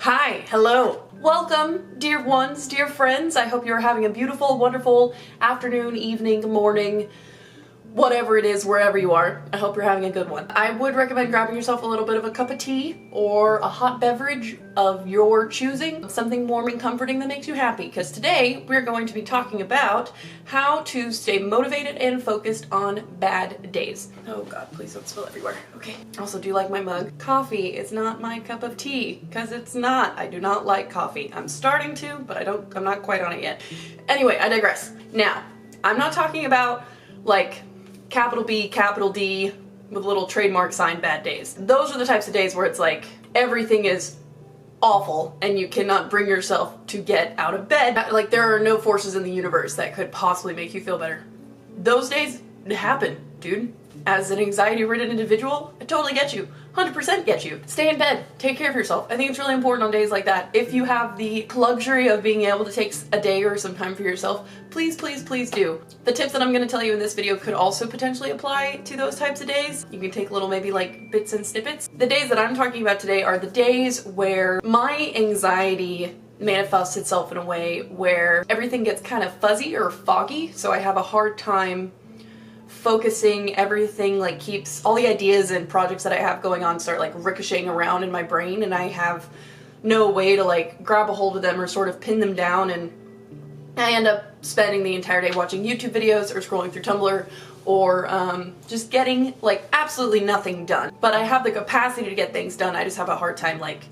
Hi, hello, welcome, dear ones, dear friends. I hope you're having a beautiful, wonderful afternoon, evening, morning, whatever it is, wherever you are. I hope you're having a good one. I would recommend grabbing yourself a little bit of a cup of tea or a hot beverage of your choosing, something warm and comforting that makes you happy, because today we're going to be talking about how to stay motivated and focused on bad days. Oh God, please don't spill everywhere. Okay. Also, do you like my mug? Coffee is not my cup of tea, because it's not. I do not like coffee. I'm starting to, but I'm not quite on it yet. Anyway, I digress. Now, I'm not talking about like capital B, capital D, with a little trademark sign bad days. Those are the types of days where it's like everything is awful and you cannot bring yourself to get out of bed. Like there are no forces in the universe that could possibly make you feel better. Those days happen, dude. As an anxiety-ridden individual, I totally get you. 100% get you. Stay in bed. Take care of yourself. I think it's really important on days like that. If you have the luxury of being able to take a day or some time for yourself, please, please, please do. The tips that I'm going to tell you in this video could also potentially apply to those types of days. You can take little maybe like bits and snippets. The days that I'm talking about today are the days where my anxiety manifests itself in a way where everything gets kind of fuzzy or foggy, so I have a hard time focusing. Everything like keeps all the ideas and projects that I have going on start like ricocheting around in my brain, and I have no way to like grab a hold of them or sort of pin them down, and I end up spending the entire day watching YouTube videos or scrolling through Tumblr or just getting like absolutely nothing done. But I have the capacity to get things done. I just have a hard time like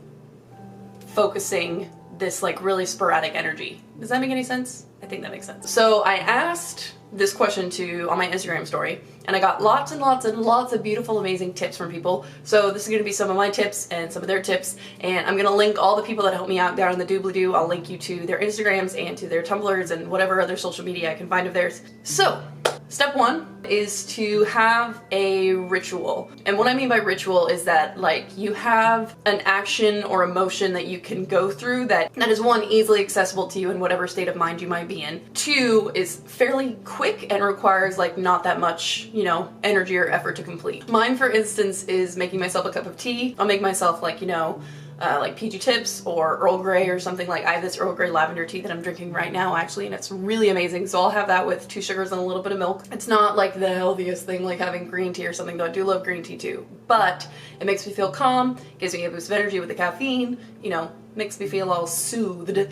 focusing this like really sporadic energy. Does that make any sense? I think that makes sense. So I asked this question on my Instagram story, and I got lots and lots and lots of beautiful, amazing tips from people. So this is going to be some of my tips and some of their tips, and I'm going to link all the people that help me out down in the doobly-doo. I'll link you to their Instagrams and to their Tumblrs and whatever other social media I can find of theirs. So step one is to have a ritual. And what I mean by ritual is that like you have an action or emotion that you can go through that is one, easily accessible to you in whatever state of mind you might be in. Two, is fairly quick and requires like not that much, you know, energy or effort to complete. Mine, for instance, is making myself a cup of tea. I'll make myself like, you know, like PG Tips or Earl Grey or something. Like I have this Earl Grey lavender tea that I'm drinking right now actually, and it's really amazing. So I'll have that with 2 sugars and a little bit of milk. It's not like the healthiest thing like having green tea or something, though I do love green tea too. But it makes me feel calm, gives me a boost of energy with the caffeine, you know, makes me feel all soothed.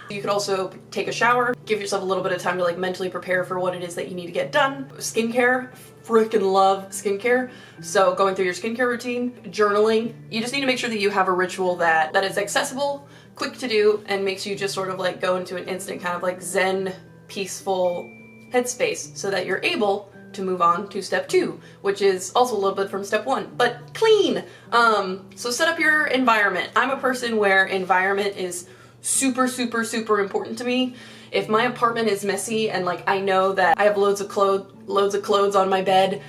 You could also take a shower, give yourself a little bit of time to like mentally prepare for what it is that you need to get done. Skincare, freaking love skincare. So going through your skincare routine, journaling, you just need to make sure that you have a ritual that is accessible, quick to do, and makes you just sort of like go into an instant kind of like zen, peaceful headspace so that you're able to move on to step 2, which is also a little bit from step 1, but clean. So set up your environment. I'm a person where environment is super, super, super important to me. If my apartment is messy and like I know that I have loads of clothes on my bed,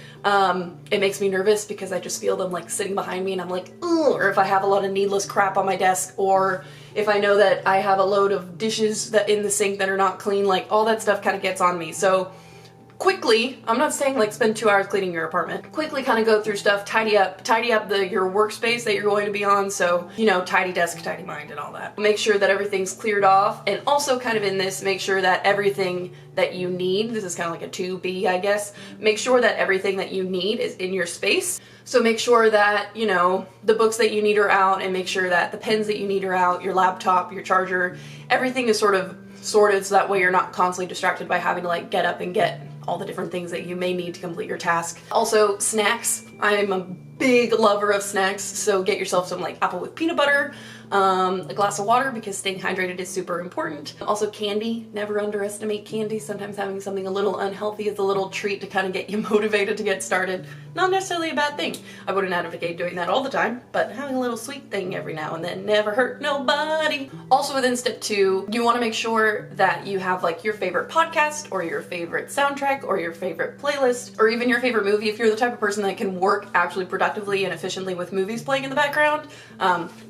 it makes me nervous because I just feel them like sitting behind me and I'm like, ugh. Or if I have a lot of needless crap on my desk, or if I know that I have a load of dishes that in the sink that are not clean, like all that stuff kind of gets on me. So quickly, I'm not saying like spend 2 hours cleaning your apartment. Quickly kind of go through stuff, tidy up your workspace that you're going to be on. So, you know, tidy desk, tidy mind and all that. Make sure that everything's cleared off, and also kind of in this, make sure that everything that you need, this is kind of like a 2B, I guess, make sure that everything that you need is in your space. So make sure that, you know, the books that you need are out, and make sure that the pens that you need are out, your laptop, your charger, everything is sort of sorted so that way you're not constantly distracted by having to like get up and get all the different things that you may need to complete your task. Also, snacks. I'm a big lover of snacks, so get yourself some like apple with peanut butter, a glass of water because staying hydrated is super important. Also candy, never underestimate candy. Sometimes having something a little unhealthy is a little treat to kind of get you motivated to get started. Not necessarily a bad thing. I wouldn't advocate doing that all the time, but having a little sweet thing every now and then never hurt nobody. Also within step 2, you want to make sure that you have like your favorite podcast or your favorite soundtrack or your favorite playlist or even your favorite movie. If you're the type of person that can work actually productively and efficiently with movies playing in the background,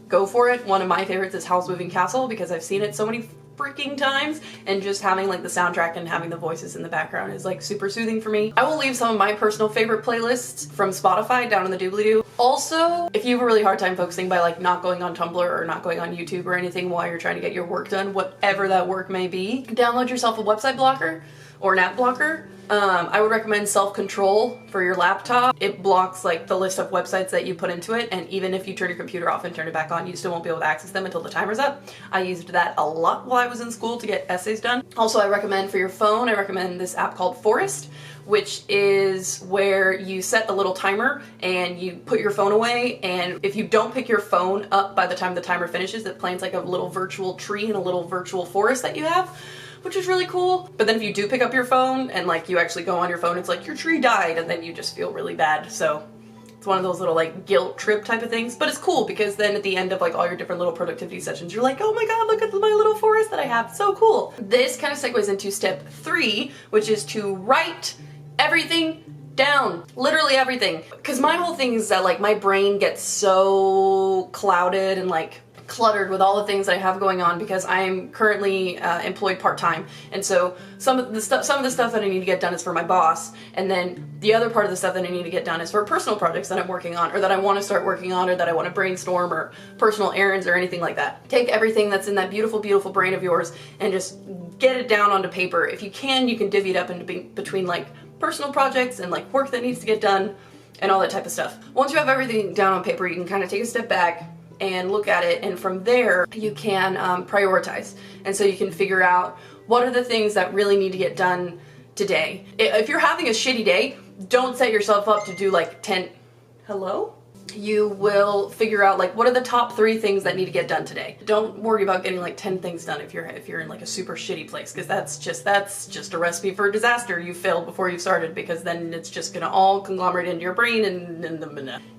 go for it. One of my favorites is Howl's Moving Castle because I've seen it so many freaking times, and just having like the soundtrack and having the voices in the background is like super soothing for me. I will leave some of my personal favorite playlists from Spotify down in the doobly-doo. Also, if you have a really hard time focusing by like not going on Tumblr or not going on YouTube or anything while you're trying to get your work done, whatever that work may be, download yourself a website blocker or an app blocker. I would recommend Self-Control for your laptop. It blocks like the list of websites that you put into it, and even if you turn your computer off and turn it back on, you still won't be able to access them until the timer's up. I used that a lot while I was in school to get essays done. Also, I recommend for your phone, I recommend this app called Forest, which is where you set a little timer and you put your phone away, and if you don't pick your phone up by the time the timer finishes, it plants like a little virtual tree in a little virtual forest that you have, which is really cool. But then if you do pick up your phone and like you actually go on your phone, it's like your tree died, and then you just feel really bad. So it's one of those little like guilt trip type of things, but it's cool because then at the end of like all your different little productivity sessions, you're like, oh my god, look at my little forest that I have, so cool. This kind of segues into step 3, which is to write everything down, literally everything. Because my whole thing is that like my brain gets so clouded and like cluttered with all the things that I have going on because I'm currently employed part-time, and so some of the stuff that I need to get done is for my boss, and then the other part of the stuff that I need to get done is for personal projects that I'm working on or that I want to start working on or that I want to brainstorm or personal errands or anything like that. Take everything that's in that beautiful, beautiful brain of yours and just get it down onto paper. If you can divvy it up into between like personal projects and like work that needs to get done and all that type of stuff. Once you have everything down on paper, you can kind of take a step back and look at it, and from there you can prioritize. And so you can figure out what are the things that really need to get done today. If you're having a shitty day, don't set yourself up to do like 10, hello? You will figure out like what are the top 3 things that need to get done today. Don't worry about getting like 10 things done if you're in like a super shitty place, because that's just a recipe for disaster. You failed before you started, because then it's just gonna all conglomerate into your brain and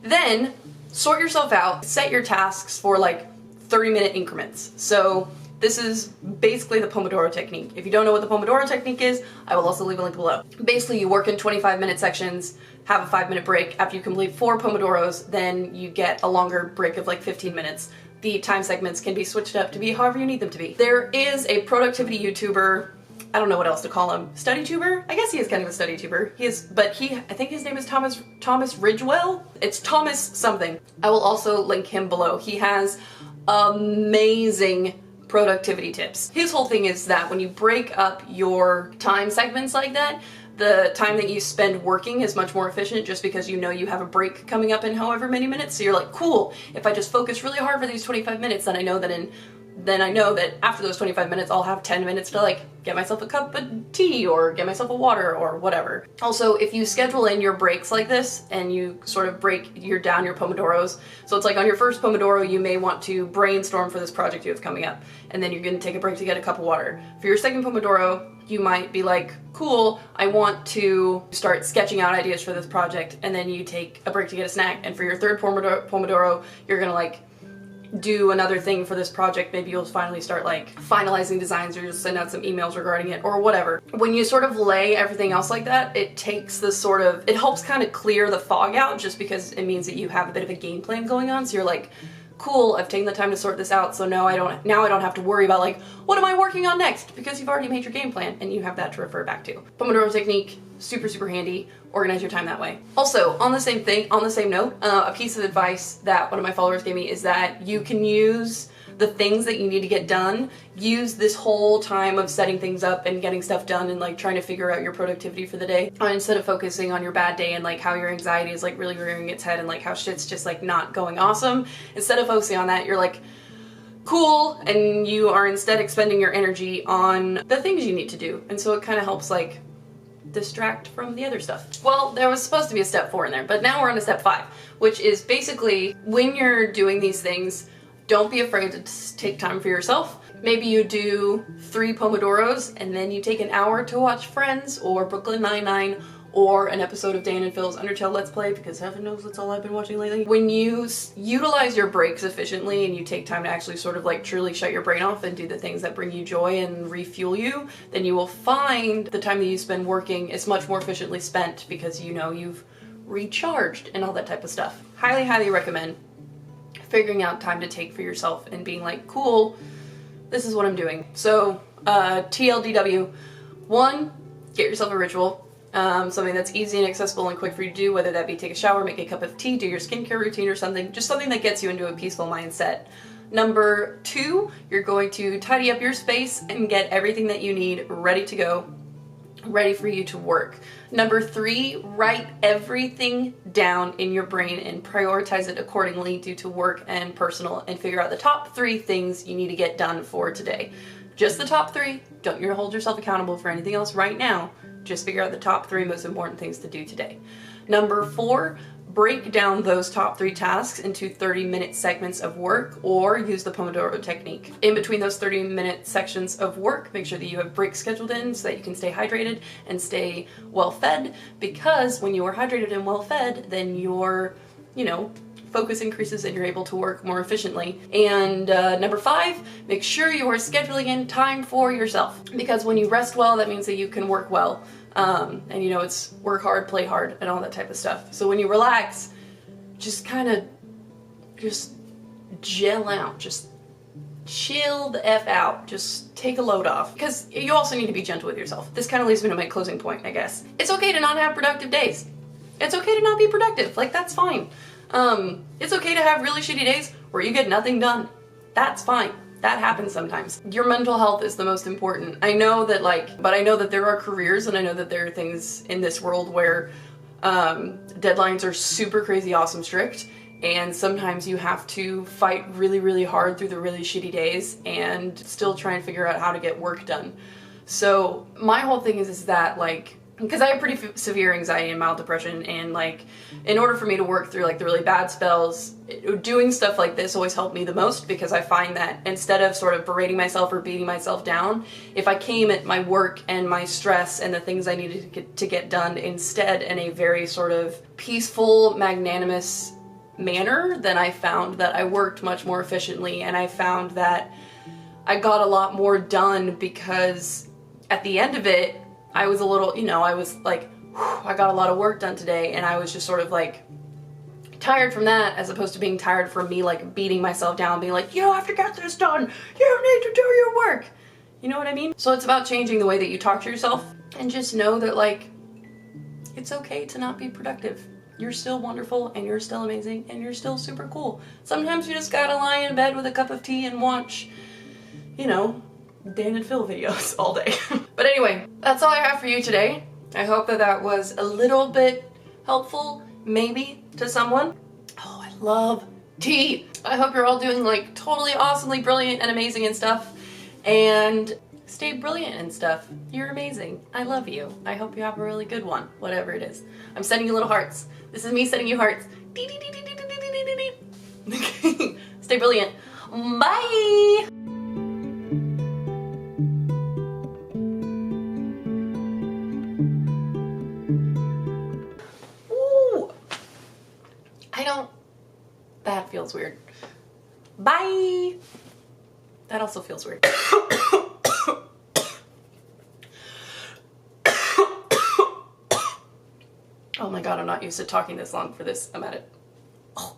then sort yourself out, set your tasks for like 30-minute increments. So this is basically the Pomodoro technique. If you don't know what the Pomodoro technique is, I will also leave a link below. Basically, you work in 25-minute sections, have a 5-minute break. After you complete 4 Pomodoros, then you get a longer break of like 15 minutes. The time segments can be switched up to be however you need them to be. There is a productivity YouTuber, I don't know what else to call him. Study tuber? I guess he is kind of a study tuber. I think his name is Thomas Ridgewell? It's Thomas something. I will also link him below. He has amazing productivity tips. His whole thing is that when you break up your time segments like that, the time that you spend working is much more efficient, just because you know you have a break coming up in however many minutes. So you're like, cool, if I just focus really hard for these 25 minutes, then I know that after those 25 minutes, I'll have 10 minutes to like get myself a cup of tea or get myself a water or whatever. Also, if you schedule in your breaks like this and you sort of break down your Pomodoros, so it's like on your first Pomodoro, you may want to brainstorm for this project you have coming up, and then you're gonna take a break to get a cup of water. For your second Pomodoro, you might be like, cool, I want to start sketching out ideas for this project, and then you take a break to get a snack. And for your third Pomodoro, you're gonna like do another thing for this project. Maybe you'll finally start like finalizing designs or just send out some emails regarding it or whatever. When you sort of lay everything else like that, it helps kind of clear the fog out, just because it means that you have a bit of a game plan going on. So you're like, cool, I've taken the time to sort this out, so now I don't have to worry about like, what am I working on next? Because you've already made your game plan and you have that to refer back to. Pomodoro technique, super, super handy. Organize your time that way. Also, on the same note, a piece of advice that one of my followers gave me is that you can use the things that you need to get done, use this whole time of setting things up and getting stuff done and like trying to figure out your productivity for the day, instead of focusing on your bad day and like how your anxiety is like really rearing its head and like how shit's just like not going awesome. Instead of focusing on that, you're like, cool, and you are instead expending your energy on the things you need to do. And so it kind of helps like distract from the other stuff. Well, there was supposed to be a step 4 in there, but now we're on to step 5, which is basically when you're doing these things, don't be afraid to take time for yourself. Maybe you do 3 Pomodoros and then you take an hour to watch Friends or Brooklyn Nine-Nine or an episode of Dan and Phil's Undertale Let's Play, because heaven knows that's all I've been watching lately. When you utilize your breaks efficiently and you take time to actually sort of like truly shut your brain off and do the things that bring you joy and refuel you, then you will find the time that you spend working is much more efficiently spent, because you know you've recharged and all that type of stuff. Highly, highly recommend figuring out time to take for yourself and being like, cool, this is what I'm doing. So TLDW, 1, get yourself a ritual. Something that's easy and accessible and quick for you to do, whether that be take a shower, make a cup of tea, do your skincare routine or something, just something that gets you into a peaceful mindset. Number 2, you're going to tidy up your space and get everything that you need ready to go, ready for you to work. Number 3, write everything down in your brain and prioritize it accordingly due to work and personal, and figure out the top 3 things you need to get done for today. Just the top 3. Don't hold yourself accountable for anything else right now. Just figure out the top 3 most important things to do today. Number 4, break down those top 3 tasks into 30-minute segments of work, or use the Pomodoro technique. In between those 30-minute sections of work, make sure that you have breaks scheduled in so that you can stay hydrated and stay well fed, because when you are hydrated and well fed, then your, focus increases and you're able to work more efficiently. And number 5, make sure you are scheduling in time for yourself, because when you rest well, that means that you can work well. And it's work hard, play hard, and all that type of stuff. So when you relax, just gel out, just chill the F out, just take a load off. Because you also need to be gentle with yourself. This kind of leads me to my closing point, I guess. It's okay to not have productive days. It's okay to not be productive, that's fine. It's okay to have really shitty days where you get nothing done. That's fine. That happens sometimes. Your mental health is the most important. I know that but I know that there are careers, and I know that there are things in this world where deadlines are super crazy awesome strict, and sometimes you have to fight really, really hard through the really shitty days and still try and figure out how to get work done. So my whole thing is that because I have pretty severe anxiety and mild depression, and in order for me to work through the really bad spells, doing stuff like this always helped me the most, because I find that instead of sort of berating myself or beating myself down, if I came at my work and my stress and the things I needed to get done instead in a very sort of peaceful, magnanimous manner, then I found that I worked much more efficiently, and I found that I got a lot more done, because at the end of it, I was a little, I was I got a lot of work done today, and I was just sort of tired from that, as opposed to being tired from me beating myself down, being you have to get this done, you need to do your work. You know what I mean? So it's about changing the way that you talk to yourself, and just know that it's okay to not be productive. You're still wonderful, and you're still amazing, and you're still super cool. Sometimes you just gotta lie in bed with a cup of tea and watch, Dan and Phil videos all day. But anyway, that's all I have for you today. I hope that was a little bit helpful, maybe, to someone. Oh, I love tea. I hope you're all doing totally awesomely brilliant and amazing and stuff. And stay brilliant and stuff. You're amazing. I love you. I hope you have a really good one, whatever it is. I'm sending you little hearts. This is me sending you hearts. Stay brilliant. Bye! That feels weird. Bye! That also feels weird. Oh my god, I'm not used to talking this long for this. I'm at it. Oh,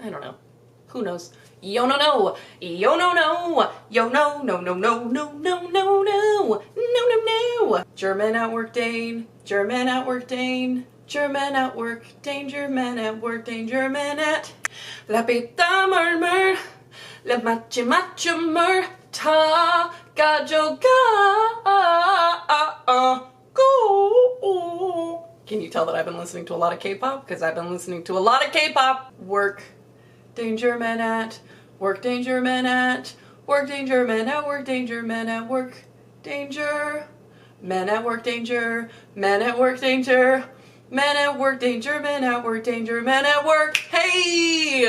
I don't know. Who knows? Yo no no! Yo no no! Yo no no no no no no no no no no! German at work Dane. German at work Dane. German at work Dane. German at work Dane. German at La pita murmur, la machi mur, ta ga jo go. Can you tell that I've been listening to a lot of K-pop? Because I've been listening to a lot of K-pop. Work, danger man at, work danger man at, work danger man at, work danger man at work, danger, man at work danger, man at work danger. Men at work, danger, men at work, danger, men at work. Hey!